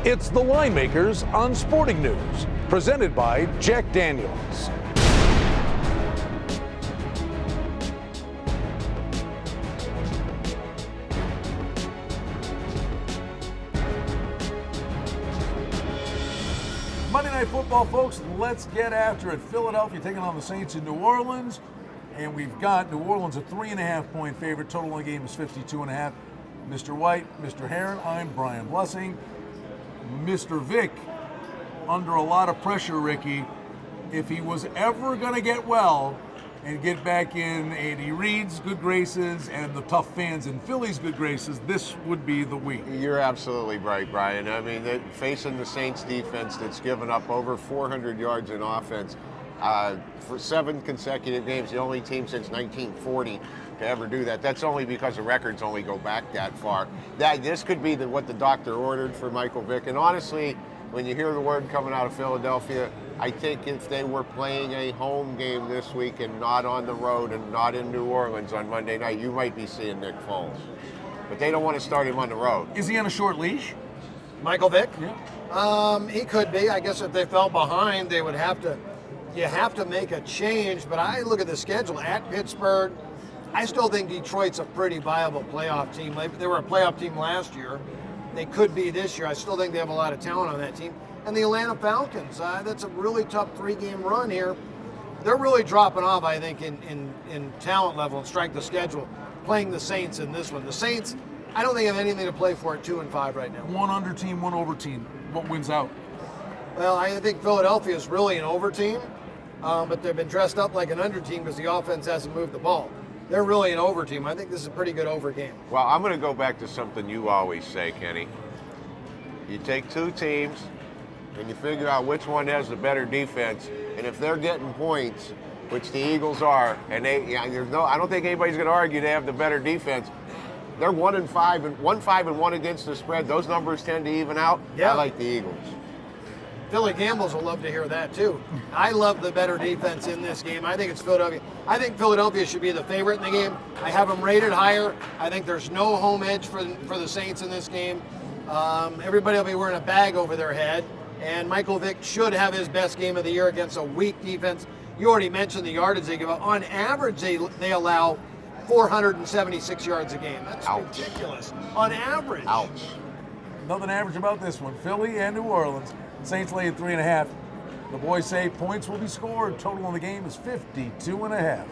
It's the Line Makers on Sporting News, presented by Jack Daniels. Monday Night Football, folks, let's get after it. Philadelphia taking on the Saints in New Orleans, and we've got New Orleans a 3.5-point favorite. Total on the game is 52.5. Mr. White, Mr. Heron, I'm Brian Blessing. Mr. Vick, under a lot of pressure, Ricky. If he was ever going to get well and get back in Andy Reid's good graces and the tough fans in Philly's good graces, this would be the week. You're absolutely right, Brian. I mean, facing the Saints defense that's given up over 400 yards in offense for 7 consecutive games, the only team since 1940 to ever do that. That's only because the records only go back that far. This could be what the doctor ordered for Michael Vick. And honestly, when you hear the word coming out of Philadelphia, I think if they were playing a home game this week and not on the road and not in New Orleans on Monday night, you might be seeing Nick Foles. But they don't want to start him on the road. Is he on a short leash? Michael Vick? Yeah. He could be. I guess if they fell behind, they would have to. You have to make a change. But I look at the schedule at Pittsburgh. I still think Detroit's a pretty viable playoff team. They were a playoff team last year. They could be this year. I still think they have a lot of talent on that team. And the Atlanta Falcons, that's a really tough 3-game run here. They're really dropping off, I think, in talent level and strength of schedule, playing the Saints in this one. The Saints, I don't think have anything to play for at 2-5 right now. One under team, one over team. What wins out? Well, I think Philadelphia is really an over team, but they've been dressed up like an under team because the offense hasn't moved the ball. They're really an over team. I think this is a pretty good over game. Well, I'm going to go back to something you always say, Kenny. You take 2 teams and you figure out which one has the better defense, and if they're getting points, which the Eagles are, and I don't think anybody's going to argue they have the better defense. They're 1-5 and 1-1 against the spread. Those numbers tend to even out. Yeah. I like the Eagles. Philly Gambles will love to hear that too. I love the better defense in this game. I think it's Philadelphia. I think Philadelphia should be the favorite in the game. I have them rated higher. I think there's no home edge for the Saints in this game. Everybody will be wearing a bag over their head, and Michael Vick should have his best game of the year against a weak defense. You already mentioned the yardage they give up. On average, they allow 476 yards a game. That's ridiculous. On average. Ouch. Nothing average about this one. Philly and New Orleans. Saints lay at 3.5. The boys say points will be scored. Total on the game is 52.5.